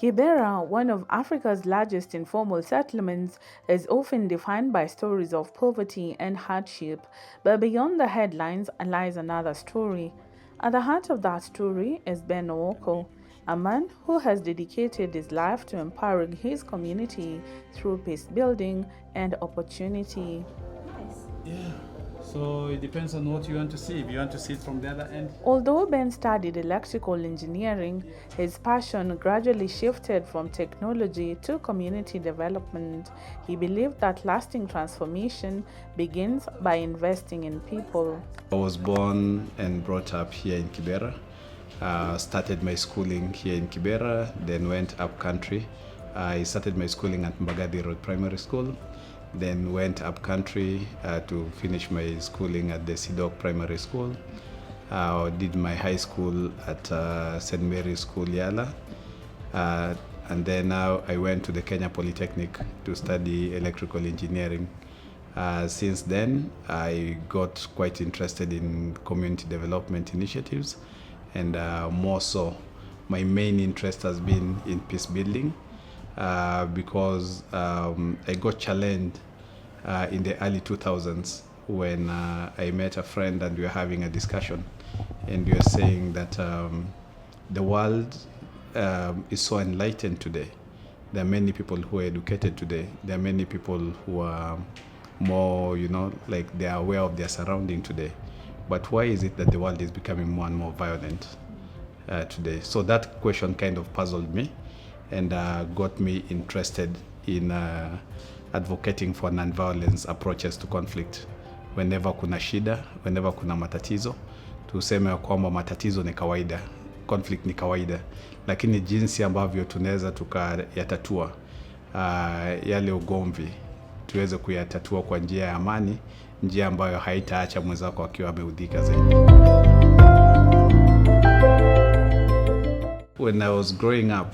KIBERA, one of Africa's largest informal settlements, is often defined by stories of poverty and hardship, but beyond the headlines lies another story. At the heart of that story is Ben OOKO, a man who has dedicated his life to empowering his community through peace building and opportunity. Yeah, so it depends on what you want to see. If you want to see it from the other end. Although Ben studied electrical engineering, his passion gradually shifted from technology to community development. He believed that lasting transformation begins by investing in people. I was born and brought up here in KIBERA. Started my schooling here in KIBERA, then went up country. I started my schooling at Mbagadi Road Primary School, then went up country to finish my schooling at the Sidok Primary School. Did my high school at St. Mary's School, Yala. And then now I went to the Kenya Polytechnic to study electrical engineering. Since then, I got quite interested in community development initiatives, and more so, my main interest has been in peace building because I got challenged in the early 2000s when I met a friend and we were having a discussion, and we were saying that the world is so enlightened today. There are many people who are educated today. There are many people who are more, like they are aware of their surrounding today. But why is it that the world is becoming more and more violent today? So that question kind of puzzled me and got me interested in advocating for non-violence approaches to conflict. Whenever kuna shida, whenever kuna matatizo, tuseme kwamba matatizo ni kawaida, conflict ni kawaida, lakini jinsi ambavyo tunaweza tukayatatua yale ugomvi, tuweze kuyatatua kwa njia ya amani, njia ambayo haitaacha mwenzako akiwa ameudhika zaidi. When I was growing up,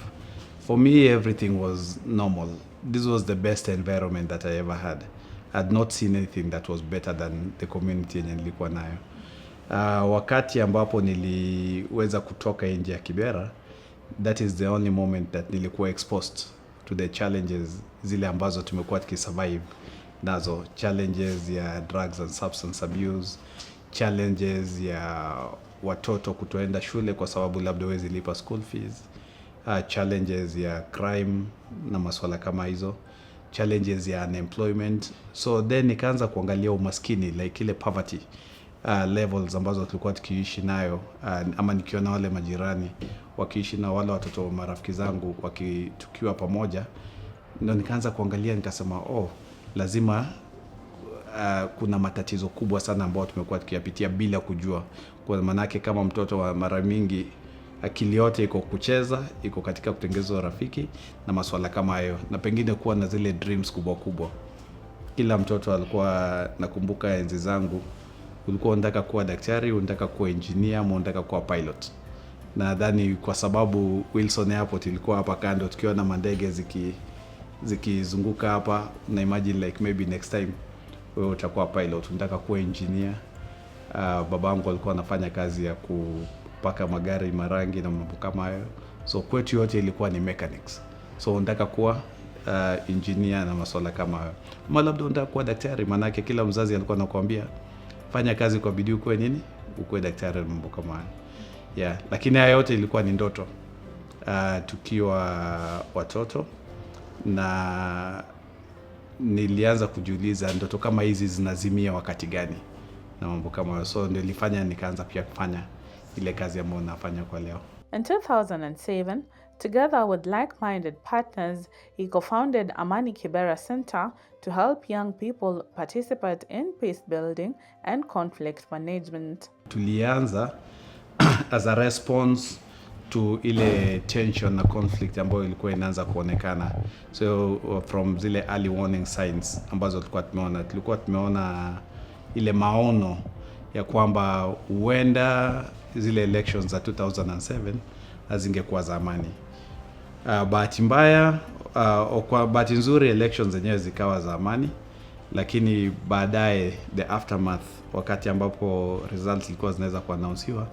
for me everything was normal. This was the best environment that I ever had. I had not seen anything that was better than the community yenye nilikuwa nayo. Wakati ambapo niliweza kutoka nje ya KIBERA, that is the only moment that nilikuwa exposed to the challenges zile ambazo tumekuwa tukisurvive nazo. Challenges ya drugs and substance abuse, challenges ya watoto kutoenda shule kwa sababu labda hawezi lipa school fees, challenges ya crime na masuala kama hizo, challenges ya unemployment. So then nikaanza kuangalia umaskini, like ile poverty levels ambazo tulikuwa tukiishi nayo, ama nikiona wale majirani wakiishi na wale watoto marafiki zangu tukiwa pamoja, ndio nikaanza kuangalia, nikasema lazima kuna matatizo kubwa sana ambayo tumekuwa tukiyapitia bila kujua. Kwa manake kama mtoto wa mara mingi akili yote iko kucheza, iko katika kutengeneza rafiki na masuala kama hayo, na pengine kuwa na zile dreams kubwa kubwa. Kila mtoto alikuwa, nakumbuka enzi zangu, ulikuwa unataka kuwa daktari, unataka kuwa engineer, unataka kuwa pilot. Nadhani kwa sababu Wilson Airport ilikuwa hapa kando, tukiwa na mandege zikizunguka hapa, na imagine like maybe next time wewe utakuwa pilot, unataka kuwa engineer. Babangu alikuwa anafanya kazi ya kupaka magari marangi na mambo kama hayo. So kwetu yote ilikuwa ni mechanics. So unataka kuwa engineer na masuala kama hayo. Labda unataka kuwa daktari, manake kila mzazi alikuwa anakuambia fanya kazi kwa bidii ukue nini? Ukue daktari na mambo kama hayo. Yeah, lakini haya yote ilikuwa ni ndoto tukiwa watoto, na nilianza kujiuliza ndoto kama hizi zinazimia wakati gani na mambo kama hayo. So ndio nilifanya nikaanza pia kufanya ile kazi ambayo nafanya kwa leo. In 2007, together with like-minded partners, he co-founded AMANI KIBERA Center to help young people participate in peace building and conflict management. Tulianza as a response to ile tension na conflict ambayo ilikuwa inaanza kuonekana. So from zile early warning signs ambazo tulikuwa tumeona ile maono ya kwamba huenda zile elections za 2007 hazingekuwa za amani. Bahati mbaya, kwa bahati nzuri elections zenyewe zikawa za amani, lakini baadaye the aftermath, wakati ambapo results zilikuwa zinaweza kuannouncewa,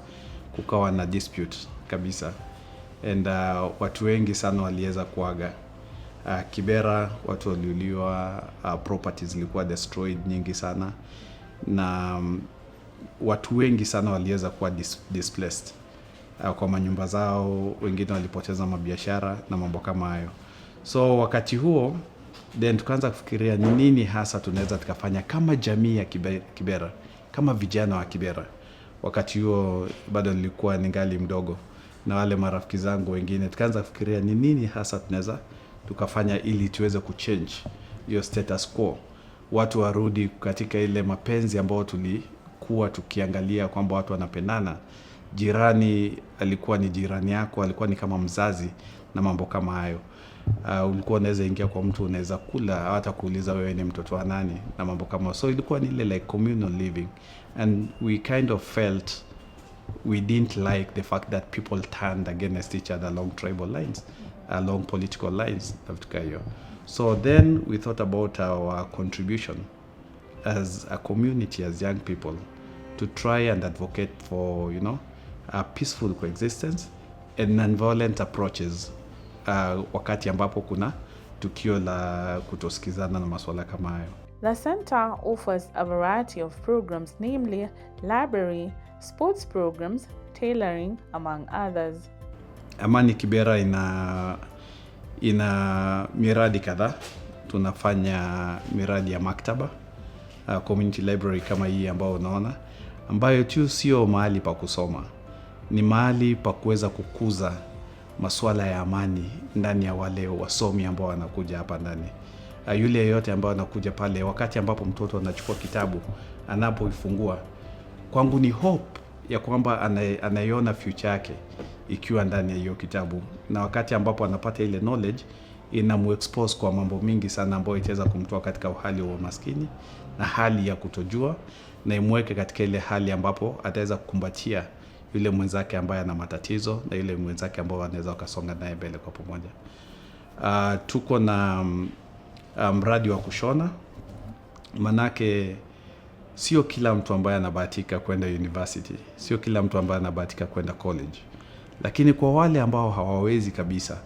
kukawa na dispute kabisa. and watu wengi sana waliweza kuaga. Kibera watu waliuliwa, properties zilikuwa destroyed nyingi sana, na watu wengi sana waliweza kuwa displaced kwa manyumba zao, wengine walipoteza mabiashara na mambo kama hayo. So wakati huo then tukaanza kufikiria ni nini hasa tunaweza tukafanya kama jamii ya Kibera, kama vijana wa Kibera. Wakati huo bado nilikuwa ningali mdogo na wale marafiki zangu wengine, tukaanza kufikiria ni nini hasa tunaweza tukafanya ili tuweze kuchange hiyo status quo, watu warudi katika ile mapenzi ambayo tulikuwa tukiangalia kwamba watu wanapendana. Jirani alikuwa ni jirani yako, alikuwa ni kama mzazi na mambo kama hayo. Ulikuwa unaweza ingia kwa mtu, unaweza kula, hata kuuliza wewe ni mtoto wa nani na mambo kama. So ilikuwa ni ile like communal living, and we kind of felt we didn't like the fact that people turned against each other along tribal lines, along political lines. So then we thought about our contribution as a community, as young people, to try and advocate for, a peaceful coexistence and non-violent approaches wakati ambapo kuna tukio la kutosikizana na masuala kama hayo. The center offers a variety of programs, namely library, sports programs, tailoring, among others. AMANI Kibera ina miradi kadhaa. Tunafanya miradi ya maktaba, community library kama hii ambao unaona, ambayo tu sio mahali pa kusoma, ni mahali pa kuweza kukuza masuala ya amani ndani ya wale wasomi ambao wanakuja hapa ndani. Yule yeyote ambao anakuja pale, wakati ambapo mtoto anachukua kitabu, anapoifungua, kwangu ni hope ya kwamba anaiona future yake ikiwa ndani ya hiyo kitabu, na wakati ambapo anapata ile knowledge inamuexpose kwa mambo mingi sana ambayo itaweza kumtoa katika hali ya umaskini na hali ya kutojua, na imweke katika ile hali ambapo ataweza kukumbatia yule mwenzake ambaye ana matatizo na yule mwenzake ambao anaweza wakasonga naye mbele kwa pamoja. Tuko na mradi wa kushona, manake sio kila mtu ambaye anabahatika kwenda university, sio kila mtu ambaye anabahatika kwenda college, lakini kwa wale ambao hawawezi kabisa,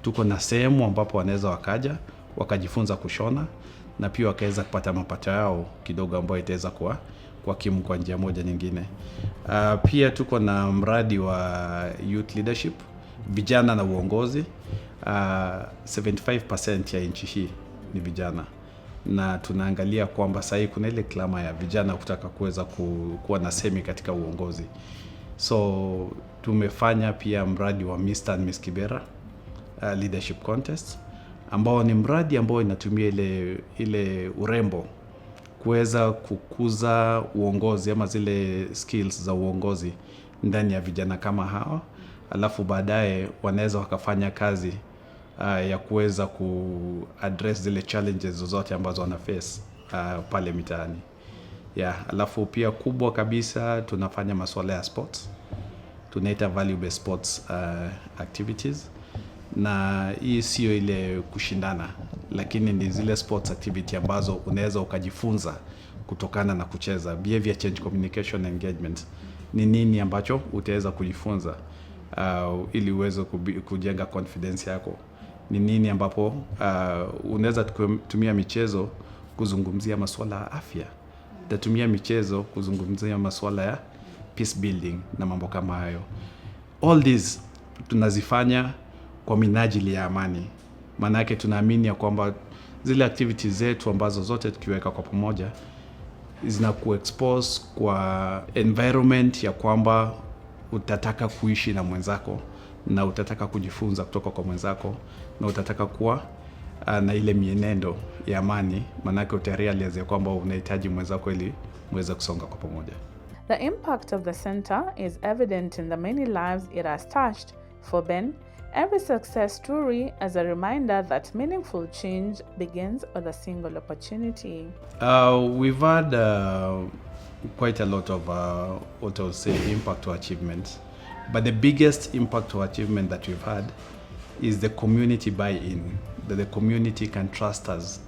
tuko na sehemu ambapo wanaweza wakaja wakajifunza kushona na pia wakaweza kupata mapato yao kidogo ambayo itaweza kwa kimu kwa njia moja nyingine. Pia tuko na mradi wa youth leadership, vijana na uongozi. 75% ya nchi hii ni vijana, na tunaangalia kwamba sasa kuna ile klama ya vijana kutaka kuweza kuwa na semi katika uongozi. So tumefanya pia mradi wa Mr. and Miss Kibera leadership contest, ambao ni mradi ambao inatumia ile urembo kuweza kukuza uongozi ama zile skills za uongozi ndani ya vijana kama hawa, alafu baadaye wanaweza wakafanya kazi ya kuweza kuaddress zile challenges zozote ambazo wana face pale mitaani. Alafu pia kubwa kabisa tunafanya masuala ya sports. Tunaita value based sports activities, na hii sio ile kushindana, lakini ni zile sports activity ambazo unaweza ukajifunza kutokana na kucheza. Behavior change, communication, engagement ni nini ambacho utaweza kujifunza ili uweze kujenga confidence yako. Ni nini ambapo unaweza kutumia michezo kuzungumzia masuala ya afya, utatumia michezo kuzungumzia masuala ya peace building na mambo kama hayo. All these tunazifanya kwa minajili ya amani. Manake tunaamini ya kwamba zile activities zetu ambazo zote tukiweka kwa pamoja zinakuexpose kwa environment ya kwamba utataka kuishi na mwenzako, na utataka kujifunza kutoka kwa mwenzako, na utataka kuwa na ile mienendo ya amani, manake utarealize ya kwamba unahitaji mwenzako ili muweze kusonga kwa pamoja. The impact of the center is evident in the many lives it has touched. For Ben, every success story is a reminder that meaningful change begins with a single opportunity. We've had quite a lot of what I would say impact or achievements, but the biggest impact or achievement that we've had is the community buy-in, that the community can trust us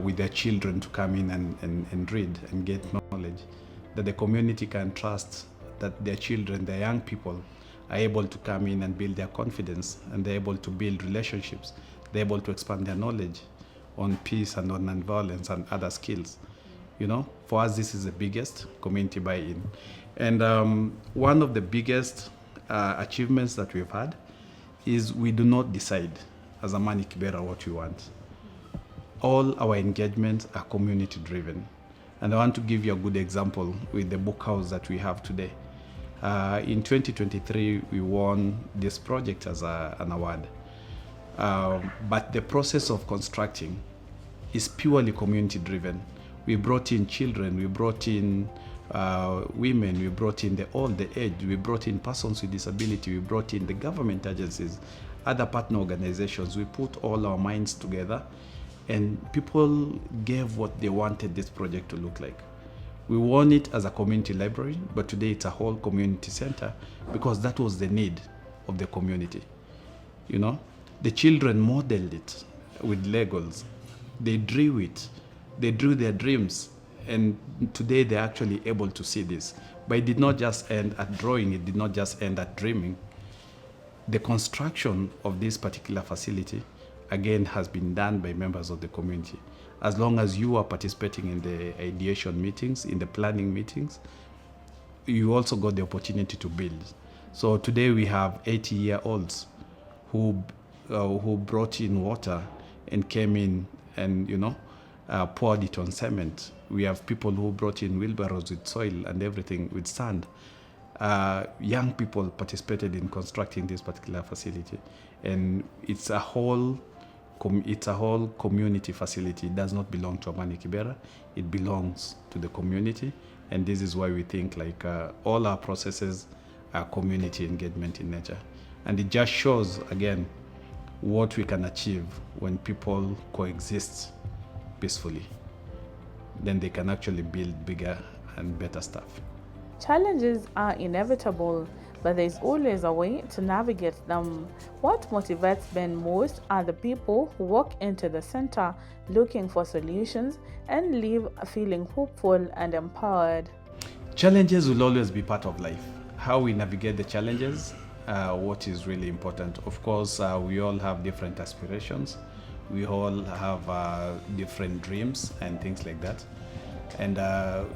with their children to come in and read and get knowledge, that the community can trust that their children, their young people, are able to come in and build their confidence, and they're able to build relationships. They're able to expand their knowledge on peace and on nonviolence and other skills. You know, for us, this is the biggest community buy-in. And one of the biggest achievements that we've had is we do not decide as AMANI KIBERA what we want. All our engagements are community driven. And I want to give you a good example with the book house that we have today. In 2023, we won this project as an award. But the process of constructing is purely community driven. We brought in children, we brought in women, we brought in the old, the aged, we brought in persons with disability, we brought in the government agencies, other partner organizations. We put all our minds together, and people gave what they wanted this project to look like. We won it as a community library, but today it's a whole community center because that was the need of the community. You know, the children modeled it with Legos. They drew it. They drew their dreams. And today they're actually able to see this. But it did not just end at drawing. It did not just end at dreaming. The construction of this particular facility, again, has been done by members of the community. As long as you are participating in the ideation meetings, in the planning meetings, you also got the opportunity to build. So today we have 80-year-olds who brought in water and came in and, you know, poured it on cement. We have people who brought in wheelbarrows with soil and everything, with sand. Young people participated in constructing this particular facility. And it's a whole community facility. It does not belong to AMANI KIBERA. It belongs to the community. And this is why we think like all our processes are community engagement in nature. And it just shows, again, what we can achieve when people coexist peacefully. Then they can actually build bigger and better stuff. Challenges are inevitable, but there's always a way to navigate them. What motivates Ben most are the people who walk into the center looking for solutions and leave feeling hopeful and empowered. Challenges will always be part of life. How we navigate the challenges, what is really important. Of course, we all have different aspirations. We all have different dreams and things like that. And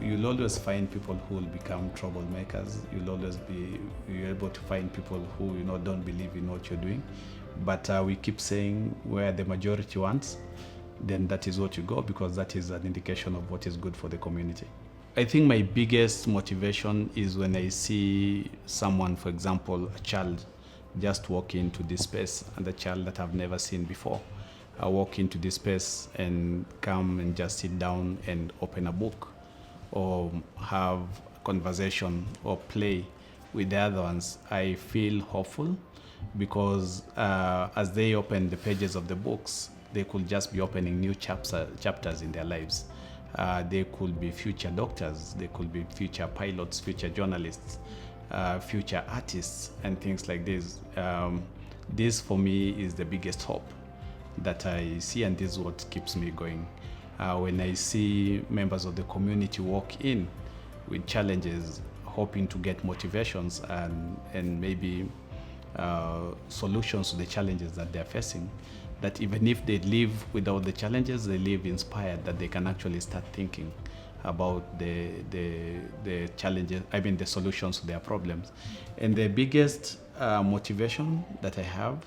you'll always find people who will become troublemakers. You're able to find people who, you know, don't believe in what you're doing. But we keep saying where the majority wants, then that is what you go, because that is an indication of what is good for the community. I think my biggest motivation is when I see someone, for example, a child, just walk into this space, and a child that I've never seen before. I walk into this space and come and just sit down and open a book or have a conversation or play with the other ones. I feel hopeful because as they open the pages of the books, they could just be opening new chapters in their lives. They could be future doctors, they could be future pilots, future journalists, future artists, and things like this. This for me is the biggest hope that I see, and this is what keeps me going. When I see members of the community walk in with challenges, hoping to get motivations and maybe solutions to the challenges that they're facing, that even if they live without the challenges, they live inspired, that they can actually start thinking about the challenges, the solutions to their problems. And the biggest motivation that I have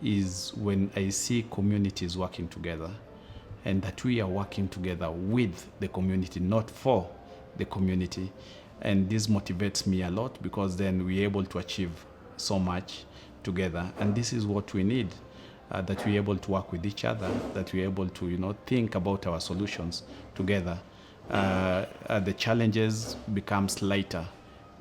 is when I see communities working together, and that we are working together with the community, not for the community. And this motivates me a lot, because then we're able to achieve so much together. And this is what we need, that we're able to work with each other, that we're able to, you know, think about our solutions together. The challenges becomes lighter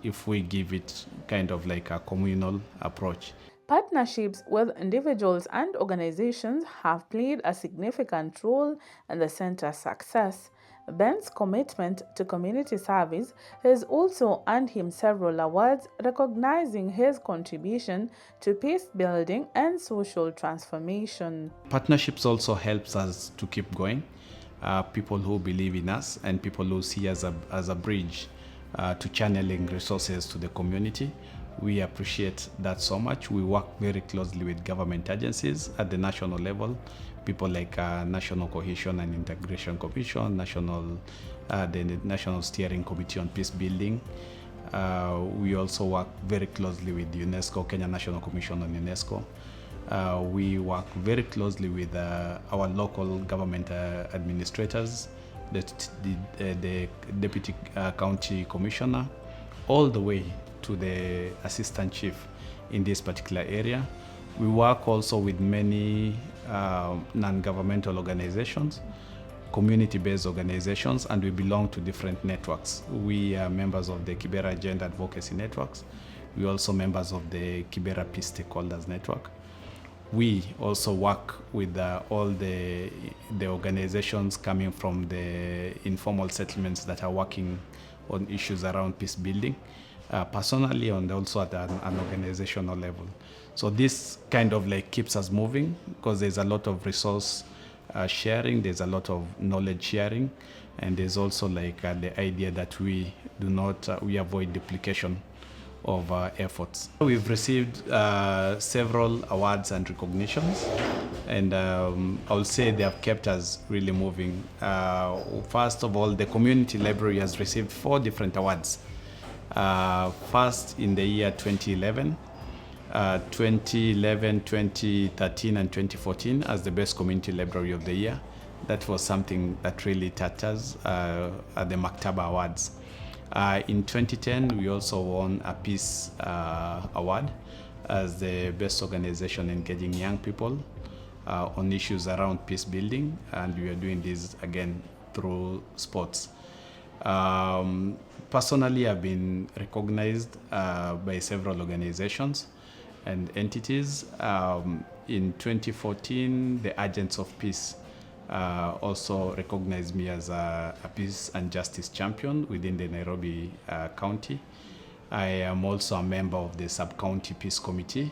if we give it kind of like a communal approach. Partnerships with individuals and organizations have played a significant role in the center's success. Ben's commitment to community service has also earned him several awards recognizing his contribution to peace building and social transformation. Partnerships also helps us to keep going. People who believe in us and people who see us as a bridge to channeling resources to the community, We appreciate that so much. We work very closely with government agencies at the national level, people like National Cohesion and Integration Commission, the National Steering Committee on Peace Building. We also work very closely with UNESCO, Kenya National Commission on UNESCO. We work very closely with our local government administrators, the Deputy County Commissioner, all the way to the Assistant Chief in this particular area. We work also with many non-governmental organizations, community-based organizations, and we belong to different networks. We are members of the KIBERA Gender Advocacy Networks. We are also members of the KIBERA Peace Stakeholders Network. We also work with all the organizations coming from the informal settlements that are working on issues around peace building, personally and also at an organizational level. So this kind of like keeps us moving because there's a lot of resource sharing, there's a lot of knowledge sharing, and there's also like the idea that we avoid duplication of efforts. We've received several awards and recognitions, and I would say they have kept us really moving. First of all, the community library has received 4 different awards. First in the year 2011, 2013, and 2014 as the best community library of the year. That was something that really touched us at the Maktaba Awards. In 2010, we also won a Peace Award as the best organization engaging young people on issues around peace building, and we are doing this again through sports. Personally, I've been recognized by several organizations and entities. In 2014, the Agents of Peace also recognized me as a peace and justice champion within the Nairobi County. I am also a member of the Sub-County Peace Committee.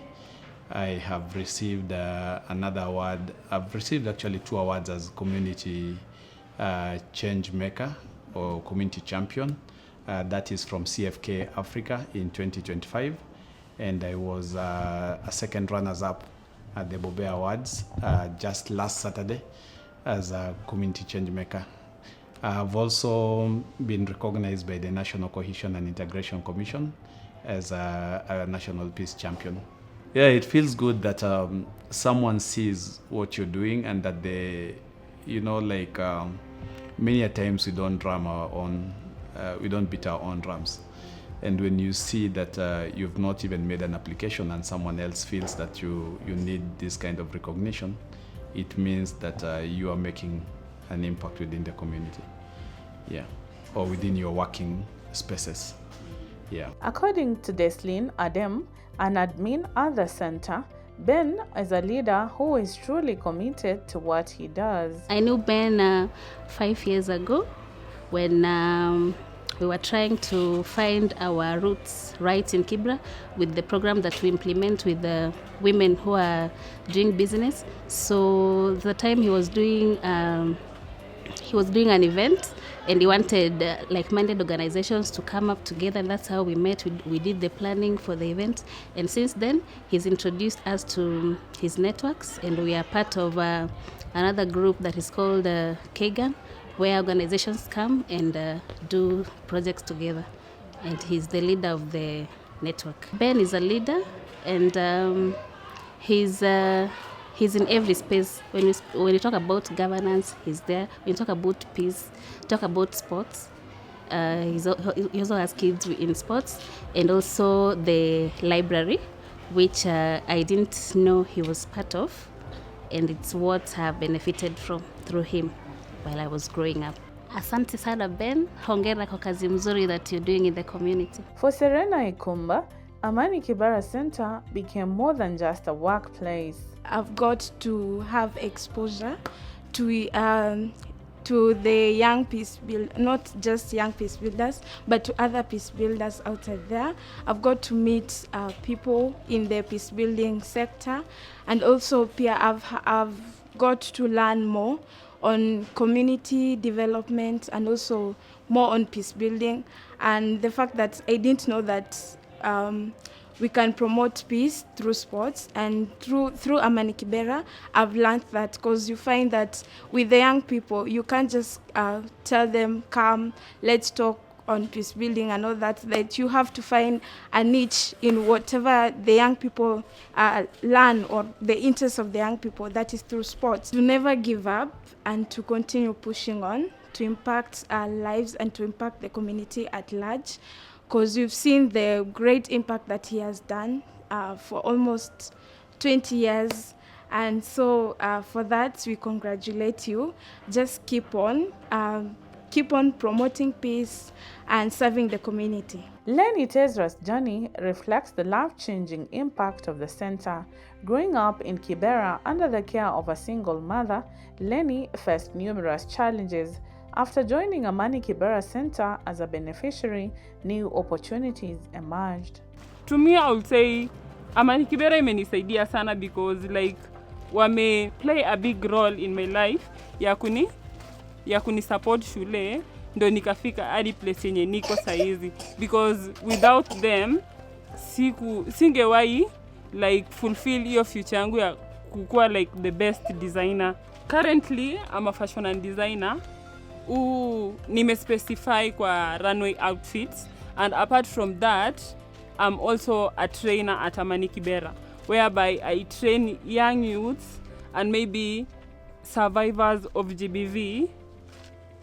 I have received another award. I've received actually 2 awards as Community Change Maker or Community Champion. That is from CFK Africa in 2025. And I was a second runners-up at the Bobea Awards just last Saturday as a community change maker. I've also been recognized by the National Cohesion and Integration Commission as a national peace champion. Yeah, it feels good that someone sees what you're doing, and that many a times we don't we don't beat our own drums. And when you see that you've not even made an application and someone else feels that you need this kind of recognition, it means that you are making an impact within the community, or within your working spaces. According to Deslin Adem, an admin at the center, Ben is a leader who is truly committed to what he does. I knew Ben 5 years ago when we were trying to find our roots right in KIBERA with the program that we implement with the women who are doing business. So the time he was doing an event, and he wanted like-minded organizations to come up together, and that's how we met. We did the planning for the event, and since then he's introduced us to his networks, and we are part of another group that is called KGAN, where organizations come and do projects together, and he's the leader of the network. Ben is a leader, and he's in every space. When you talk about governance, he's there. When you talk about peace, talk about sports, he also has kids in sports, and also the library, which I didn't know he was part of, and it's what I've benefited from through him while I was growing up. Asante sana Ben, hongera kwa kazi mzuri that you're doing in the community. For Serena Ikumba, AMANI KIBERA Center became more than just a workplace. I've got to have exposure to the young peace builders, not just young peace builders, but to other peace builders outside there. I've got to meet people in the peace building sector, and also I've got to learn more on community development and also more on peace building. And the fact that I didn't know that we can promote peace through sports. And through AMANI KIBERA, I've learned that, because you find that with the young people, you can't just tell them, come, let's talk on peace building and all that, that you have to find a niche in whatever the young people learn, or the interests of the young people, that is through sports. To never give up and to continue pushing on, to impact our lives and to impact the community at large, because we've seen the great impact that he has done for almost 20 years. And so for that, we congratulate you. Just keep on promoting peace and serving the community. Lenny Tezra's journey reflects the life-changing impact of the center. Growing up in KIBERA under the care of a single mother, Lenny faced numerous challenges. After joining AMANI KIBERA Center as a beneficiary, new opportunities emerged. To me, I would say AMANI KIBERA imenisaidia sana, because like wame play a big role in my life ya kuni support shule, ndo nikafika hadi place yenye niko saizi, because without them singewahi like fulfill hiyo future yangu ya kukua like the best designer. Currently I'm a fashion and designer. Nimespecify kwa runway outfits, and apart from that I'm also a trainer at AMANI KIBERA, whereby I train young youths and maybe survivors of GBV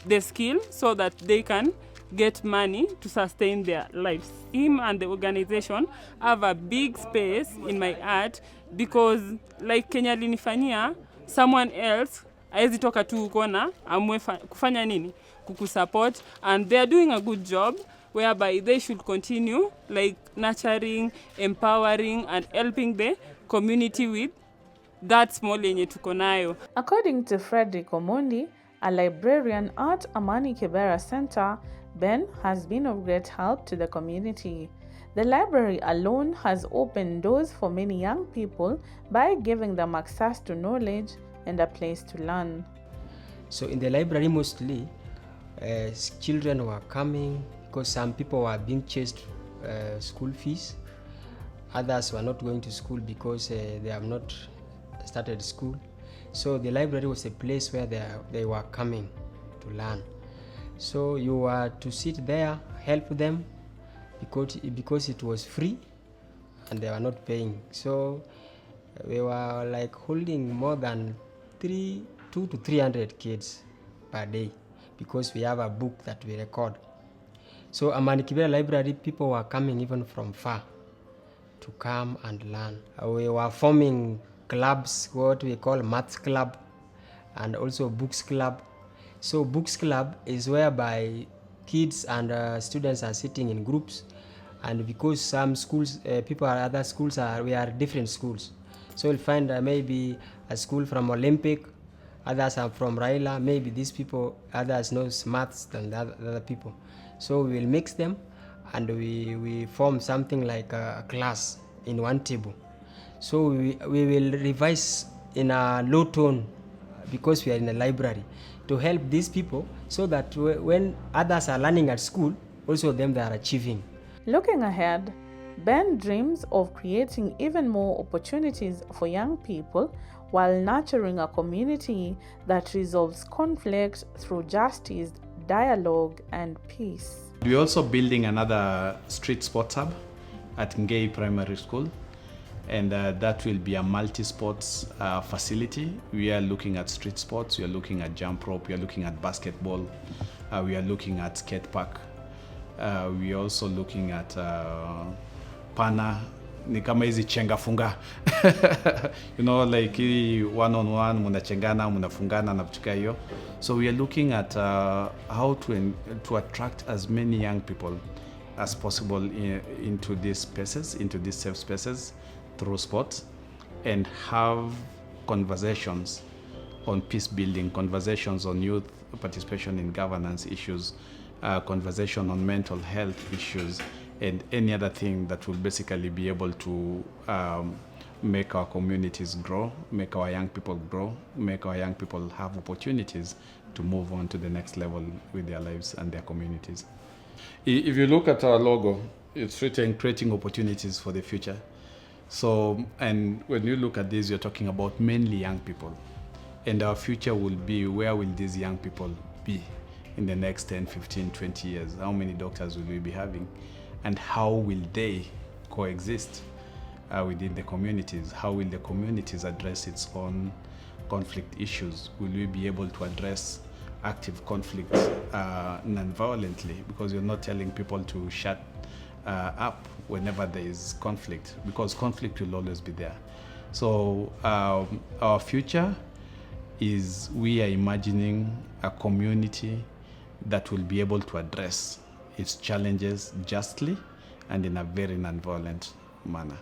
the skill so that they can get money to sustain their lives. Him and the organization have a big space in my art, because like Kenya linifanyia, someone else haezi toka tu uko na amwe kufanya nini kukusupport, and they are doing a good job, whereby they should continue like nurturing, empowering and helping the community with that small yenye tuko nayo. According to Frederick Omondi, a librarian at AMANI KIBERA Center, Ben has been of great help to the community. The library alone has opened doors for many young people by giving them access to knowledge and a place to learn. So in the library, mostly children were coming because some people were being chased school fees. Others were not going to school because they have not started school. So the library was a place where they were coming to learn. So you were to sit there, help them, because it was free and they were not paying. So we were like holding more than 200 to 300 kids per day, because we have a book that we record. So AMANI KIBERA library, people were coming even from far to come and learn. We were forming clubs, what we call maths club and also books club. So books club is whereby kids and students are sitting in groups, and because some schools, people at other schools we are different schools. So you'll find maybe a school from Olympic, others are from Raila, maybe these people, others know maths than the other people. So we will mix them and we form something like a class in one table. So we will revise in a low tone, because we are in a library, to help these people so that when others are learning at school, also them they are achieving. Looking ahead, Ben dreams of creating even more opportunities for young people while nurturing a community that resolves conflict through justice, dialogue, and peace. We're also building another street sports hub at Ngei Primary School, and that will be a multi-sports facility. We are looking at street sports, we are looking at jump rope, we are looking at basketball, we are looking at skate park, we are also looking at pana, ni kama hizi chenga funga you know, like one-on-one, munachengana, munafungana na vitu hiyo. So we are looking at how to attract as many young people as possible into these spaces, into these safe spaces, through sports, and have conversations on peace building, conversations on youth participation in governance issues, conversation on mental health issues, and any other thing that will basically be able to make our communities grow, make our young people grow, make our young people have opportunities to move on to the next level with their lives and their communities. If you look at our logo, It's written creating opportunities for the future. So, and when you look at this, you're talking about mainly young people. And our future will be, where will these young people be in the next 10, 15, 20 years? How many doctors will we be having? And how will they coexist within the communities? How will the communities address its own conflict issues? Will we be able to address active conflicts non-violently? Because you're not telling people to shut up whenever there is conflict, because conflict will always be there. So our future is, we are imagining a community that will be able to address its challenges justly and in a very non-violent manner.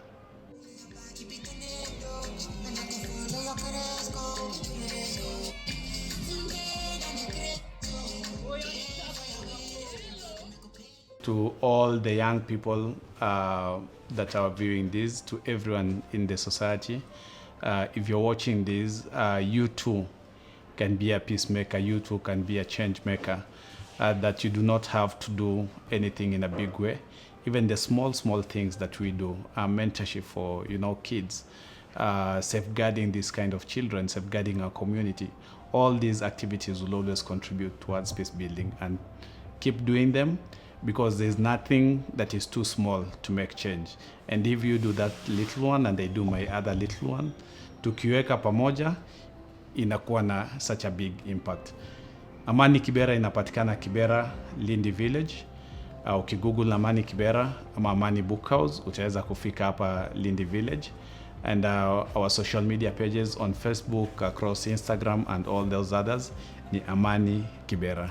To all the young people that are viewing this, to everyone in the society, if you're watching this, you too can be a peacemaker, you too can be a change maker, that you do not have to do anything in a big way. Even the small things that we do, mentorship for kids, safeguarding this kind of children, safeguarding our community, all these activities will always contribute towards peace building, and keep doing them, because there's nothing that is too small to make change. And if you do that little one and they do my other little one, tukiweka pamoja inakuwa na such a big impact. Amani Kibera inapatikana Kibera, Lindi Village. Ukigoogle Amani Kibera ama Amani Book House utaweza kufika hapa Lindi Village. And our social media pages on Facebook, across Instagram and all those others ni Amani Kibera.